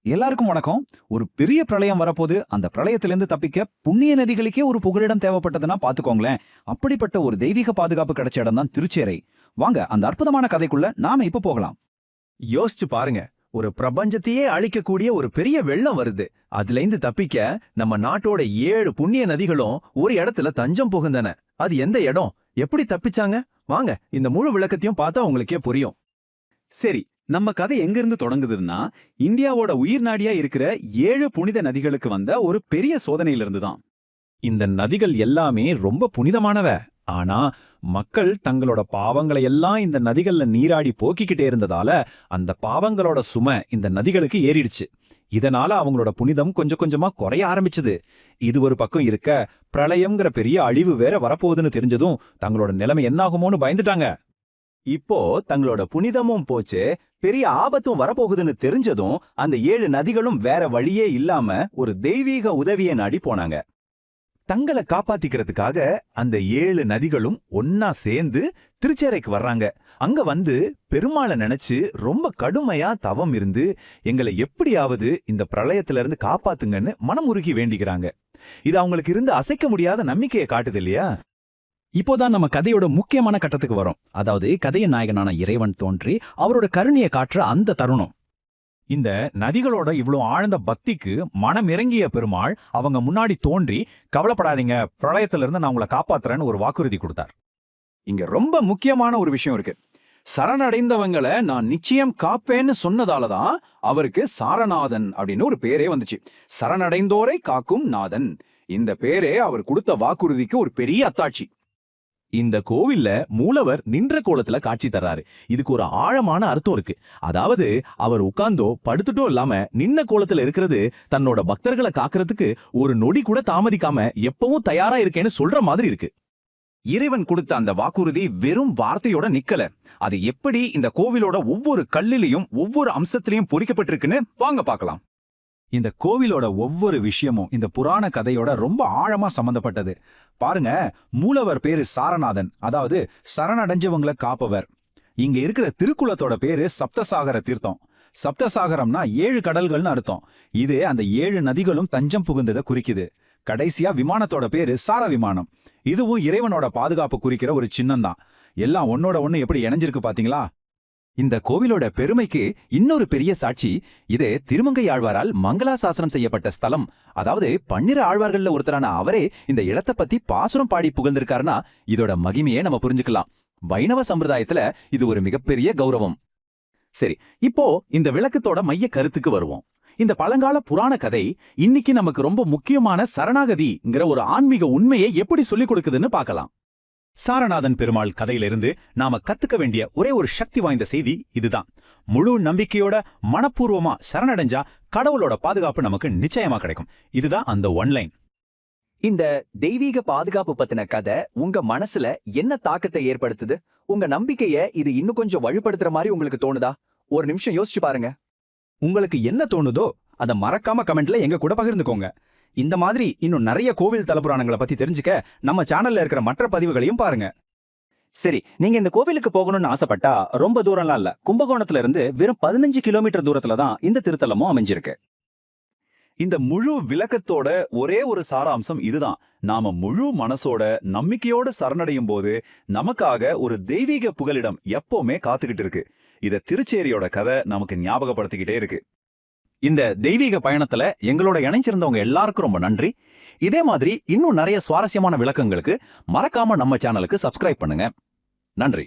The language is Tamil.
எல்லாருக்கும் வணக்கம். ஒரு பெரிய பிரளயம் வரப்போது, அந்த பிரளயத்திலிருந்து தப்பிக்க புண்ணிய நதிகளுக்கே ஒரு புகலிடம் தேவைப்பட்டதுன்னா பாத்துக்கோங்களேன். அப்படிப்பட்ட ஒரு தெய்வீக பாதுகாப்பு கிடைச்ச இடம் தான் திருச்சேரை. வாங்க அந்த அற்புதமான கதைக்குள்ள நாம இப்ப போகலாம். யோசிச்சு பாருங்க, ஒரு பிரபஞ்சத்தையே அழிக்கக்கூடிய ஒரு பெரிய வெள்ளம் வருது. அதுலேருந்து தப்பிக்க நம்ம நாட்டோட 7 புண்ணிய நதிகளும் ஒரு இடத்துல தஞ்சம் புகுந்தன. அது எந்த இடம், எப்படி தப்பிச்சாங்க? வாங்க இந்த முழு விளக்கத்தையும் பார்த்தா உங்களுக்கே புரியும். சரி, நம்ம கதை எங்கிருந்து தொடங்குதுன்னா, இந்தியாவோட உயிர் நாடியா இருக்கிற 7 புனித நதிகளுக்கு வந்த ஒரு பெரிய சோதனையிலிருந்து தான். இந்த நதிகள் எல்லாமே ரொம்ப புனிதமானவ. ஆனா மக்கள் தங்களோட பாவங்களை எல்லாம் இந்த நதிகள்ல நீராடி போக்கிக்கிட்டே இருந்ததால அந்த பாவங்களோட சுமை இந்த நதிகளுக்கு ஏறிடுச்சு. இதனால அவங்களோட புனிதம் கொஞ்சம் கொஞ்சமா குறைய ஆரம்பிச்சுது. இது ஒரு பக்கம் இருக்க, பிரளயம்ங்கிற பெரிய அழிவு வேற வரப்போகுதுன்னு தெரிஞ்சதும் தங்களோட நிலைமை என்னாகுமோன்னு பயந்துட்டாங்க. இப்போ தங்களோட புனிதமும் போச்சு, பெரிய ஆபத்தும் வரப்போகுதுன்னு தெரிஞ்சதும் அந்த 7 நதிகளும் வேற வழியே இல்லாம ஒரு தெய்வீக உதவியை நாடி போனாங்க. தங்களை காப்பாத்திக்கிறதுக்காக அந்த 7 நதிகளும் ஒன்னா சேர்ந்து திருச்சேரைக்கு வர்றாங்க. அங்க வந்து பெருமாளை நினைச்சு ரொம்ப கடுமையா தவம் இருந்து எங்களை எப்படியாவது இந்த பிரளயத்துல இருந்து காப்பாத்துங்கன்னு மனமுருகி வேண்டிக்கிறாங்க. இது அவங்களுக்கு இருந்து அசைக்க முடியாத நம்பிக்கையை காட்டுது இல்லையா? இப்போதான் நம்ம கதையோட முக்கியமான கட்டத்துக்கு வரும். அதாவது கதையின் நாயகனான இறைவன் தோன்றி அவரோட கருணையை காட்டுற அந்த தருணம். இந்த நதிகளோட இவ்வளோ ஆழ்ந்த பக்திக்கு மனம் இறங்கிய பெருமாள் அவங்க முன்னாடி தோன்றி, கவலைப்படாதீங்க, பிரளயத்திலிருந்து நான் உங்களை காப்பாத்துறேன்னு ஒரு வாக்குறுதி கொடுத்தார். இங்க ரொம்ப முக்கியமான ஒரு விஷயம் இருக்கு. சரணடைந்தவங்களை நான் நிச்சயம் காப்பேன்னு சொன்னதாலதான் அவருக்கு சாரநாதன் அப்படின்னு ஒரு பேரே வந்துச்சு. சரணடைந்தோரை காக்கும் நாதன். இந்த பேரே அவர் கொடுத்த வாக்குறுதிக்கு ஒரு பெரிய அத்தாட்சி. இந்த கோவில்ல மூலவர் நின்ற கோலத்துல காட்சி தர்றாரு. இதுக்கு ஒரு ஆழமான அர்த்தம் இருக்கு. அதாவது அவர் உட்கார்ந்தோ படுத்துட்டோ இல்லாம நின்ன கோலத்துல இருக்கிறது தன்னோட பக்தர்களை காக்கிறதுக்கு ஒரு நொடி கூட தாமதிக்காம எப்பவும் தயாரா இருக்கேன்னு சொல்ற மாதிரி இருக்கு. இறைவன் கொடுத்த அந்த வாக்குறுதி வெறும் வார்த்தையோட நிக்கல. அது எப்படி இந்த கோவிலோட ஒவ்வொரு கல்லிலையும் ஒவ்வொரு அம்சத்திலையும் பொறிக்கப்பட்டிருக்குன்னு வாங்க பார்க்கலாம். இந்த கோவிலோட ஒவ்வொரு விஷயமும் இந்த புராண கதையோட ரொம்ப ஆழமா சம்பந்தப்பட்டது. பாருங்க, மூலவர் பேரு சாரநாதன், அதாவது சரணடைஞ்சவங்களை காப்பவர். இங்க இருக்கிற திருக்குளத்தோட பேரு சப்தசாகர தீர்த்தம். சப்தசாகரம்னா 7 கடல்கள்னு அர்த்தம். இது அந்த 7 நதிகளும் தஞ்சம் புகுந்ததை குறிக்குது. கடைசியா விமானத்தோட பேரு சார விமானம். இதுவும் இறைவனோட பாதுகாப்பு குறிக்கிற ஒரு சின்னம் தான். எல்லாம் ஒன்னோட ஒண்ணு எப்படி இணைஞ்சிருக்கு பாத்தீங்களா? இந்த கோவிலோட பெருமைக்கு இன்னொரு பெரிய சாட்சி, இது திருமங்கை ஆழ்வாரால் மங்களாசாசனம் செய்யப்பட்ட ஸ்தலம். அதாவது 12 ஆழ்வார்கள்ல ஒருத்தரான அவரே இந்த இடத்தை பத்தி பாசுரம் பாடி புகழ்ந்திருக்காருன்னா இதோட மகிமையே நம்ம புரிஞ்சுக்கலாம். வைணவ சம்பிரதாயத்துல இது ஒரு மிகப்பெரிய கௌரவம். சரி, இப்போ இந்த விளக்கத்தோட மைய கருத்துக்கு வருவோம். இந்த பழங்கால புராண கதை இன்னைக்கு நமக்கு ரொம்ப முக்கியமான சரணாகதிங்கிற ஒரு ஆன்மீக உண்மையை எப்படி சொல்லிக் கொடுக்குதுன்னு பார்க்கலாம். சாரநாதன் பெருமாள் கதையிலிருந்து நாம கத்துக்க வேண்டிய ஒரே ஒரு சக்தி வாய்ந்த செய்தி இதுதான். முழு நம்பிக்கையோட மனப்பூர்வமா சரணடைஞ்சா கடவுளோட பாதுகாப்பு நமக்கு நிச்சயமா கிடைக்கும். இதுதான் அந்த ஒன்லைன். இந்த தெய்வீக பாதுகாப்பு பத்தின கதை உங்க மனசுல என்ன தாக்கத்தை ஏற்படுத்துது? உங்க நம்பிக்கைய இது இன்னும் கொஞ்சம் வலுப்படுத்துற மாதிரி உங்களுக்கு தோணுதா? ஒரு நிமிஷம் யோசிச்சு பாருங்க. உங்களுக்கு என்ன தோணுதோ அதை மறக்காம கமெண்ட்ல எங்க கூட பகிர்ந்துக்கோங்க. இந்த மாதிரி இன்னும் நிறைய கோவில் தலபுராணங்களை பத்தி தெரிஞ்சுக்க நம்ம சேனல்ல இருக்கிற மற்ற பதிவுகளையும் பாருங்க. சரி, நீங்க இந்த கோவிலுக்கு போகணும்னு ஆசைப்பட்டா ரொம்ப தூரம்லாம் இல்ல. கும்பகோணத்துல இருந்து வெறும் 15 கிலோமீட்டர் தூரத்துல தான் இந்த திருத்தலமும் அமைஞ்சிருக்கு. இந்த முழு விளக்கத்தோட ஒரே ஒரு சாராம்சம் இதுதான். நாம முழு மனசோட நம்பிக்கையோட சரணடையும் போது நமக்காக ஒரு தெய்வீக புகலிடம் எப்பவுமே காத்துக்கிட்டு இருக்கு. இத திருச்சேரியோட கதை நமக்கு ஞாபகப்படுத்திக்கிட்டே இருக்கு. இந்த தெய்வீக பயணத்துல எங்களோட இணைஞ்சிருந்தவங்க எல்லாருக்கும் ரொம்ப நன்றி. இதே மாதிரி இன்னும் நிறைய சுவாரஸ்யமான விளக்கங்களுக்கு மறக்காம நம்ம சேனலுக்கு சப்ஸ்கிரைப் பண்ணுங்க. நன்றி.